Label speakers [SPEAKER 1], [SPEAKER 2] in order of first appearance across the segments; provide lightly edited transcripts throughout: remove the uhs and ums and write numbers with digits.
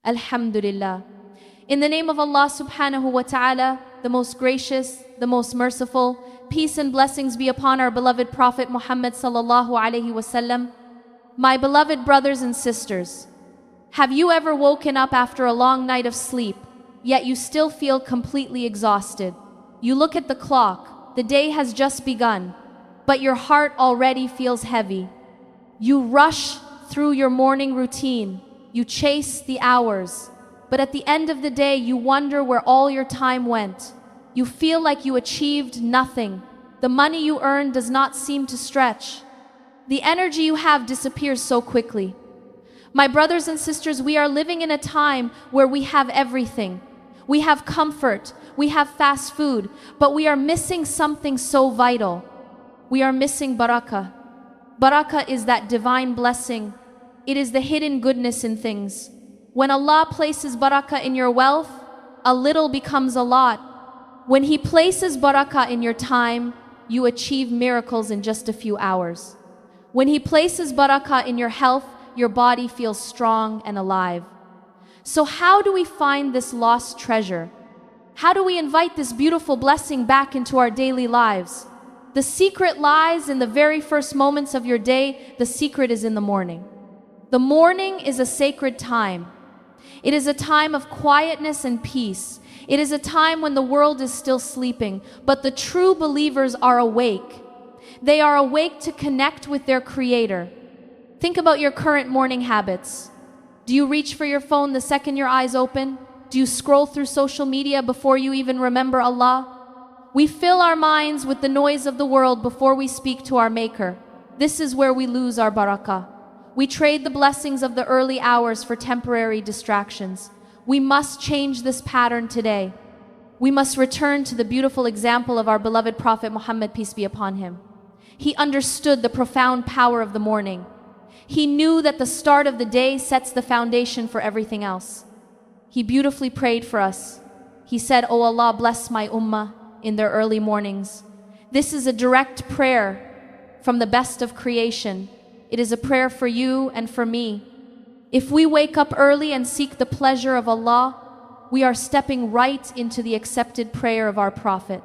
[SPEAKER 1] Alhamdulillah. In the name of Allah subhanahu wa ta'ala, the most gracious, the most merciful, peace and blessings be upon our beloved Prophet Muhammad sallallahu alaihi wasallam. My beloved brothers and sisters, have you ever woken up after a long night of sleep, yet you still feel completely exhausted? You look at the clock, the day has just begun, but your heart already feels heavy. You rush through your morning routine, you chase the hours, but at the end of the day you wonder where all your time went. You feel like you achieved nothing. The money you earn does not seem to stretch. The energy you have disappears so quickly. My brothers and sisters, we are living in a time where we have everything. We have comfort, we have fast food, but we are missing something so vital. We are missing barakah. Barakah is that divine blessing. It is the hidden goodness in things. When Allah places barakah in your wealth, a little becomes a lot. When He places barakah in your time, you achieve miracles in just a few hours. When He places barakah in your health, your body feels strong and alive. So how do we find this lost treasure? How do we invite this beautiful blessing back into our daily lives? The secret lies in the very first moments of your day. The secret is in the morning. The morning is a sacred time. It is a time of quietness and peace. It is a time when the world is still sleeping, but the true believers are awake. They are awake to connect with their Creator. Think about your current morning habits. Do you reach for your phone the second your eyes open? Do you scroll through social media before you even remember Allah? We fill our minds with the noise of the world before we speak to our Maker. This is where we lose our barakah. We trade the blessings of the early hours for temporary distractions. We must change this pattern today. We must return to the beautiful example of our beloved Prophet Muhammad, peace be upon him. He understood the profound power of the morning. He knew that the start of the day sets the foundation for everything else. He beautifully prayed for us. He said, "O Allah, bless my ummah in their early mornings." This is a direct prayer from the best of creation. It is a prayer for you and for me. If we wake up early and seek the pleasure of Allah, we are stepping right into the accepted prayer of our Prophet.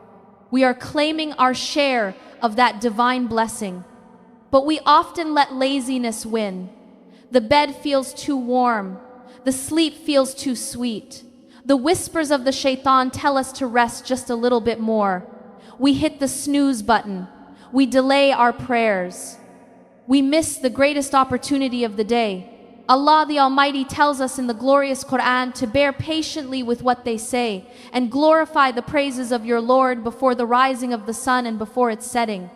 [SPEAKER 1] We are claiming our share of that divine blessing. But we often let laziness win. The bed feels too warm. The sleep feels too sweet. The whispers of the shaitan tell us to rest just a little bit more. We hit the snooze button. We delay our prayers. We miss the greatest opportunity of the day. Allah the Almighty tells us in the glorious Quran to bear patiently with what they say and glorify the praises of your Lord before the rising of the sun and before its setting.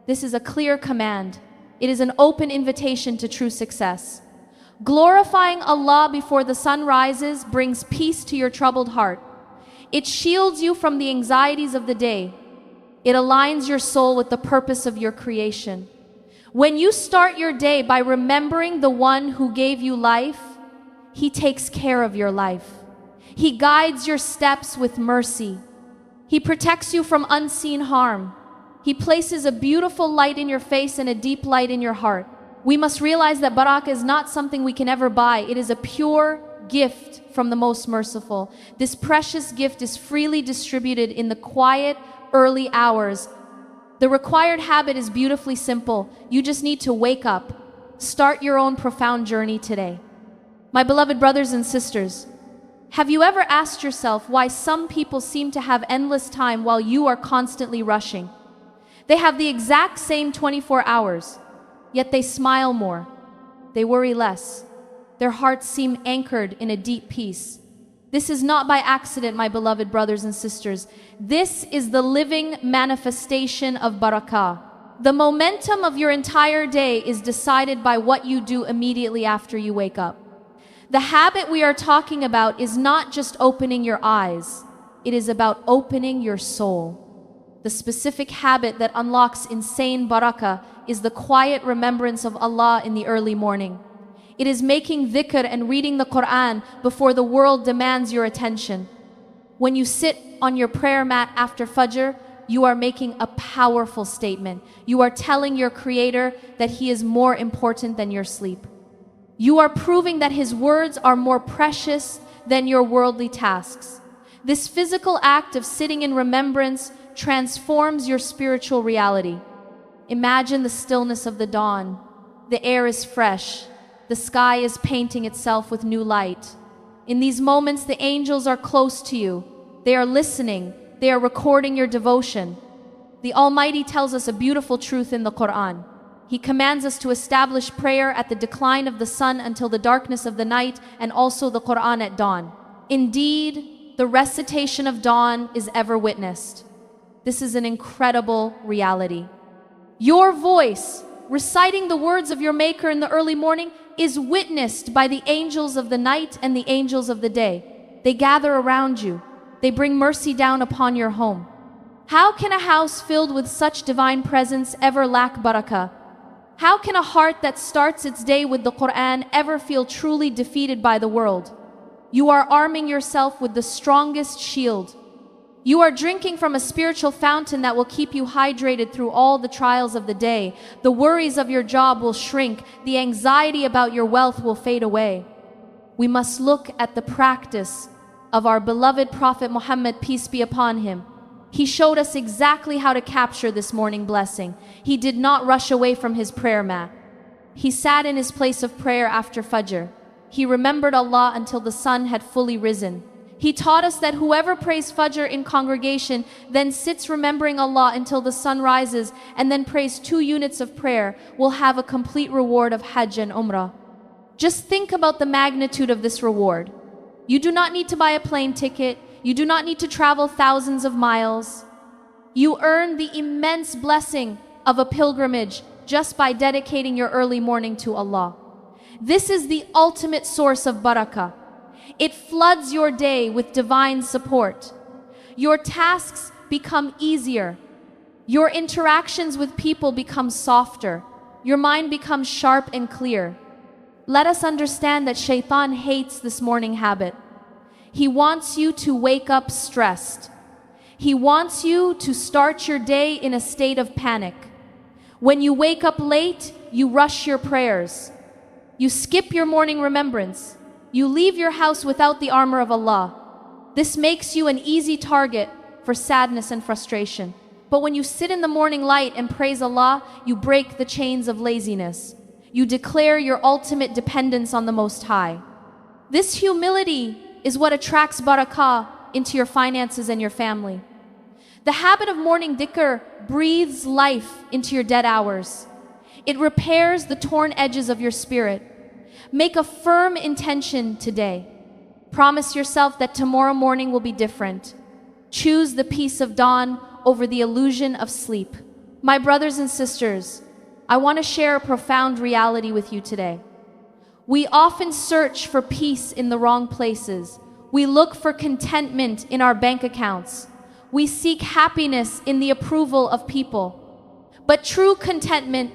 [SPEAKER 1] This is a clear command. It is an open invitation to true success. Glorifying Allah before the sun rises brings peace to your troubled heart. It shields you from the anxieties of the day. It aligns your soul with the purpose of your creation. When you start your day by remembering the one who gave you life, He takes care of your life. He guides your steps with mercy. He protects you from unseen harm. He places a beautiful light in your face and a deep light in your heart. We must realize that barakah is not something we can ever buy. It is a pure gift from the Most Merciful. This precious gift is freely distributed in the quiet, early hours. The required habit is beautifully simple. You just need to wake up. Start your own profound journey today. My beloved brothers and sisters, have you ever asked yourself why some people seem to have endless time while you are constantly rushing? They have the exact same 24 hours, yet they smile more. They worry less. Their hearts seem anchored in a deep peace. This is not by accident, my beloved brothers and sisters. This is the living manifestation of barakah. The momentum of your entire day is decided by what you do immediately after you wake up. The habit we are talking about is not just opening your eyes. It is about opening your soul. The specific habit that unlocks insane barakah is the quiet remembrance of Allah in the early morning. It is making dhikr and reading the Quran before the world demands your attention. When you sit on your prayer mat after Fajr, you are making a powerful statement. You are telling your Creator that He is more important than your sleep. You are proving that His words are more precious than your worldly tasks. This physical act of sitting in remembrance transforms your spiritual reality. Imagine the stillness of the dawn. The air is fresh. The sky is painting itself with new light. In these moments, the angels are close to you. They are listening. They are recording your devotion. The Almighty tells us a beautiful truth in the Quran. He commands us to establish prayer at the decline of the sun until the darkness of the night, and also the Quran at dawn. Indeed, the recitation of dawn is ever witnessed. This is an incredible reality. Your voice, reciting the words of your Maker in the early morning, is witnessed by the angels of the night and the angels of the day. They gather around you. They bring mercy down upon your home. How can a house filled with such divine presence ever lack barakah? How can a heart that starts its day with the Quran ever feel truly defeated by the world? You are arming yourself with the strongest shield. You are drinking from a spiritual fountain that will keep you hydrated through all the trials of the day. The worries of your job will shrink. The anxiety about your wealth will fade away. We must look at the practice of our beloved Prophet Muhammad, peace be upon him. He showed us exactly how to capture this morning blessing. He did not rush away from his prayer mat. He sat in his place of prayer after Fajr. He remembered Allah until the sun had fully risen. He taught us that whoever prays Fajr in congregation, then sits remembering Allah until the sun rises, and then prays 2 units of prayer, will have a complete reward of Hajj and Umrah. Just think about the magnitude of this reward. You do not need to buy a plane ticket. You do not need to travel thousands of miles. You earn the immense blessing of a pilgrimage just by dedicating your early morning to Allah. This is the ultimate source of barakah. It floods your day with divine support. Your tasks become easier. Your interactions with people become softer. Your mind becomes sharp and clear. Let us understand that Shaitan hates this morning habit. He wants you to wake up stressed. He wants you to start your day in a state of panic. When you wake up late, you rush your prayers. You skip your morning remembrance. You leave your house without the armor of Allah. This makes you an easy target for sadness and frustration. But when you sit in the morning light and praise Allah, you break the chains of laziness. You declare your ultimate dependence on the Most High. This humility is what attracts barakah into your finances and your family. The habit of morning dhikr breathes life into your dead hours. It repairs the torn edges of your spirit. Make a firm intention today. Promise yourself that tomorrow morning will be different. Choose the peace of dawn over the illusion of sleep. My brothers and sisters, I want to share a profound reality with you today. We often search for peace in the wrong places. We look for contentment in our bank accounts. We seek happiness in the approval of people. But true contentment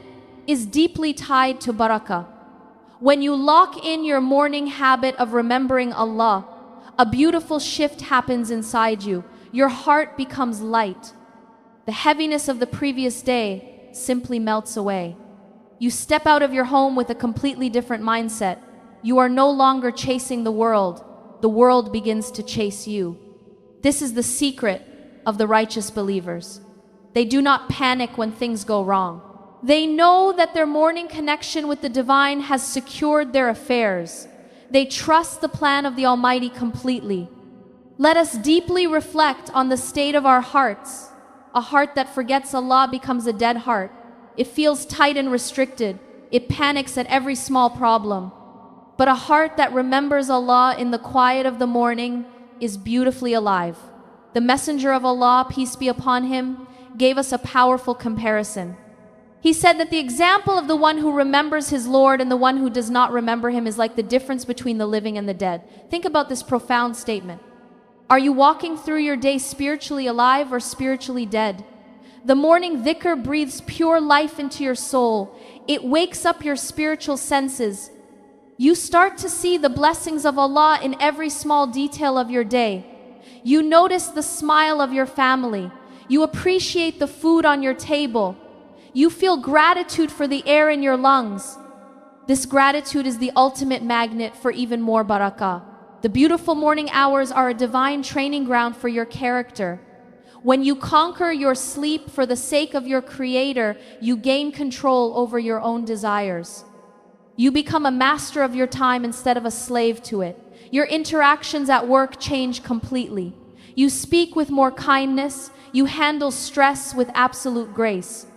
[SPEAKER 1] is deeply tied to barakah. When you lock in your morning habit of remembering Allah, a beautiful shift happens inside you. Your heart becomes light. The heaviness of the previous day simply melts away. You step out of your home with a completely different mindset. You are no longer chasing the world. The world begins to chase you. This is the secret of the righteous believers. They do not panic when things go wrong. They know that their morning connection with the divine has secured their affairs. They trust the plan of the Almighty completely. Let us deeply reflect on the state of our hearts. A heart that forgets Allah becomes a dead heart. It feels tight and restricted. It panics at every small problem. But a heart that remembers Allah in the quiet of the morning is beautifully alive. The Messenger of Allah, peace be upon him, gave us a powerful comparison. He said that the example of the one who remembers his Lord and the one who does not remember him is like the difference between the living and the dead. Think about this profound statement. Are you walking through your day spiritually alive or spiritually dead? The morning dhikr breathes pure life into your soul. It wakes up your spiritual senses. You start to see the blessings of Allah in every small detail of your day. You notice the smile of your family. You appreciate the food on your table. You feel gratitude for the air in your lungs. This gratitude is the ultimate magnet for even more barakah. The beautiful morning hours are a divine training ground for your character. When you conquer your sleep for the sake of your Creator, you gain control over your own desires. You become a master of your time instead of a slave to it. Your interactions at work change completely. You speak with more kindness. You handle stress with absolute grace.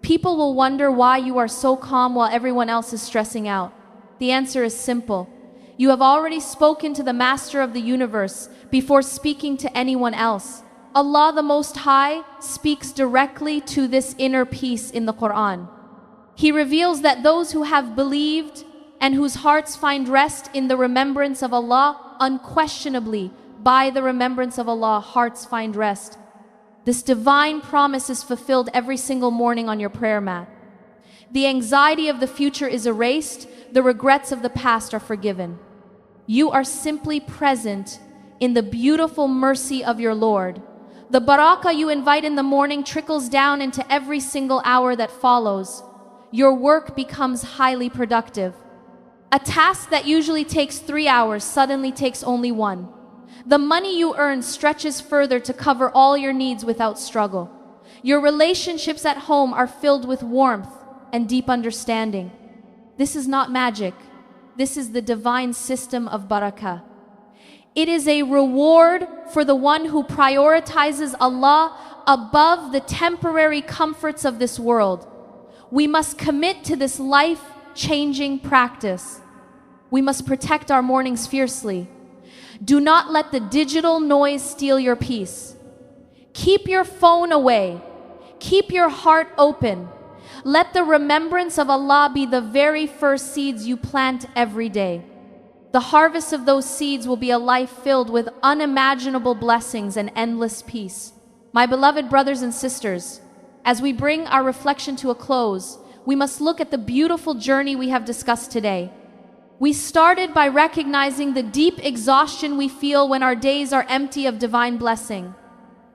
[SPEAKER 1] People will wonder why you are so calm while everyone else is stressing out. The answer is simple. You have already spoken to the Master of the universe before speaking to anyone else. Allah the Most High speaks directly to this inner peace in the Quran. He reveals that those who have believed and whose hearts find rest in the remembrance of Allah, unquestionably, by the remembrance of Allah, hearts find rest. This divine promise is fulfilled every single morning on your prayer mat. The anxiety of the future is erased, the regrets of the past are forgiven. You are simply present in the beautiful mercy of your Lord. The barakah you invite in the morning trickles down into every single hour that follows. Your work becomes highly productive. A task that usually takes 3 hours suddenly takes only 1. The money you earn stretches further to cover all your needs without struggle. Your relationships at home are filled with warmth and deep understanding. This is not magic. This is the divine system of barakah. It is a reward for the one who prioritizes Allah above the temporary comforts of this world. We must commit to this life-changing practice. We must protect our mornings fiercely. Do not let the digital noise steal your peace. Keep your phone away. Keep your heart open. Let the remembrance of Allah be the very first seeds you plant every day. The harvest of those seeds will be a life filled with unimaginable blessings and endless peace. My beloved brothers and sisters, as we bring our reflection to a close, we must look at the beautiful journey we have discussed today. We started by recognizing the deep exhaustion we feel when our days are empty of divine blessing.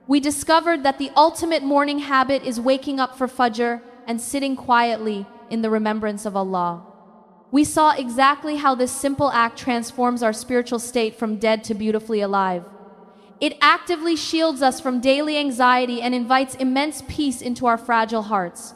[SPEAKER 1] We discovered that the ultimate morning habit is waking up for Fajr and sitting quietly in the remembrance of Allah. We saw exactly how this simple act transforms our spiritual state from dead to beautifully alive. It actively shields us from daily anxiety and invites immense peace into our fragile hearts.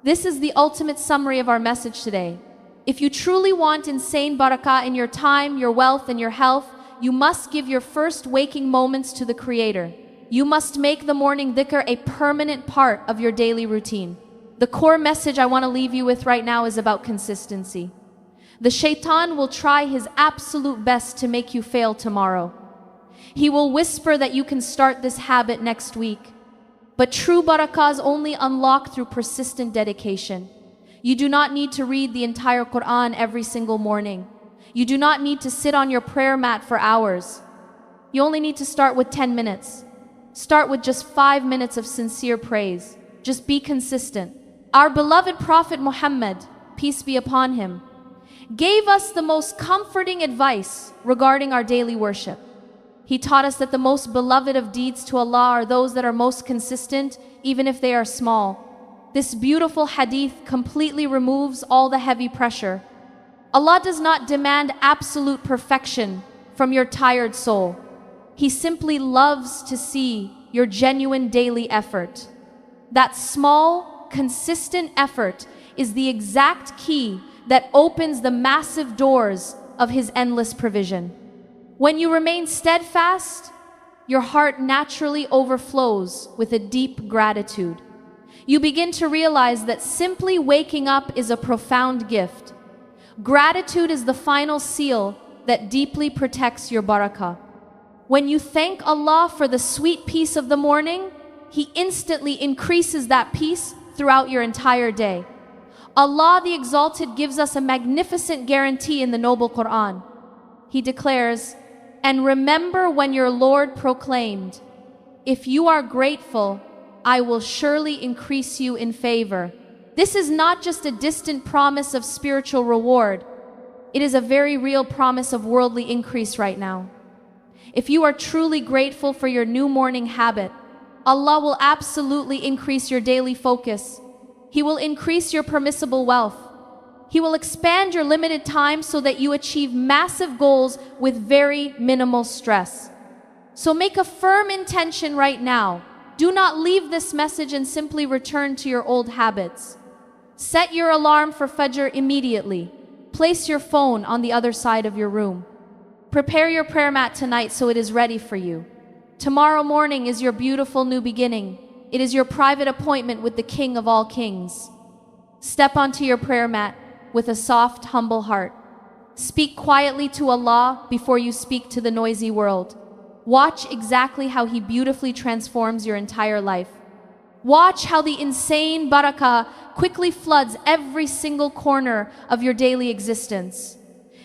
[SPEAKER 1] This is the ultimate summary of our message today. If you truly want insane barakah in your time, your wealth, and your health, you must give your first waking moments to the Creator. You must make the morning dhikr a permanent part of your daily routine. The core message I want to leave you with right now is about consistency. The shaitan will try his absolute best to make you fail tomorrow. He will whisper that you can start this habit next week. But true barakah is only unlocked through persistent dedication. You do not need to read the entire Quran every single morning. You do not need to sit on your prayer mat for hours. You only need to start with 10 minutes. Start with just 5 minutes of sincere praise. Just be consistent. Our beloved Prophet Muhammad, peace be upon him, gave us the most comforting advice regarding our daily worship. He taught us that the most beloved of deeds to Allah are those that are most consistent, even if they are small. This beautiful hadith completely removes all the heavy pressure. Allah does not demand absolute perfection from your tired soul. He simply loves to see your genuine daily effort. That small, consistent effort is the exact key that opens the massive doors of His endless provision. When you remain steadfast, your heart naturally overflows with a deep gratitude. You begin to realize that simply waking up is a profound gift. Gratitude is the final seal that deeply protects your barakah. When you thank Allah for the sweet peace of the morning, He instantly increases that peace throughout your entire day. Allah the Exalted gives us a magnificent guarantee in the noble Quran. He declares, "And remember when your Lord proclaimed, 'If you are grateful, I will surely increase you in favor.'" This is not just a distant promise of spiritual reward. It is a very real promise of worldly increase right now. If you are truly grateful for your new morning habit, Allah will absolutely increase your daily focus. He will increase your permissible wealth. He will expand your limited time so that you achieve massive goals with very minimal stress. So make a firm intention right now. Do not leave this message and simply return to your old habits. Set your alarm for Fajr immediately. Place your phone on the other side of your room. Prepare your prayer mat tonight so it is ready for you. Tomorrow morning is your beautiful new beginning. It is your private appointment with the King of all kings. Step onto your prayer mat with a soft, humble heart. Speak quietly to Allah before you speak to the noisy world. Watch exactly how He beautifully transforms your entire life. Watch how the insane barakah quickly floods every single corner of your daily existence.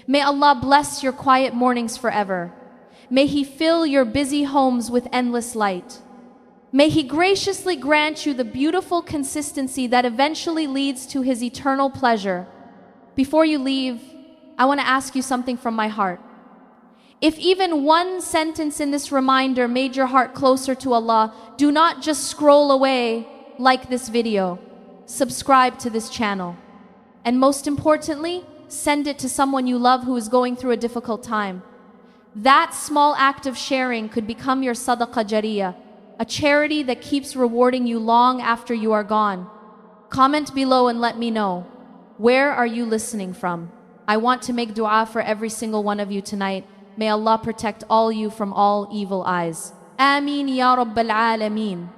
[SPEAKER 1] May Allah bless your quiet mornings forever. May He fill your busy homes with endless light. May He graciously grant you the beautiful consistency that eventually leads to His eternal pleasure. Before you leave, I want to ask you something from my heart. If even one sentence in this reminder made your heart closer to Allah, do not just scroll away, like this video, subscribe to this channel, and most importantly, send it to someone you love who is going through a difficult time. That small act of sharing could become your sadaqah jariyah, a charity that keeps rewarding you long after you are gone. Comment below and let me know, where are you listening from? I want to make dua for every single one of you tonight. May Allah protect all you from all evil eyes. Ameen ya Rabbal Alameen.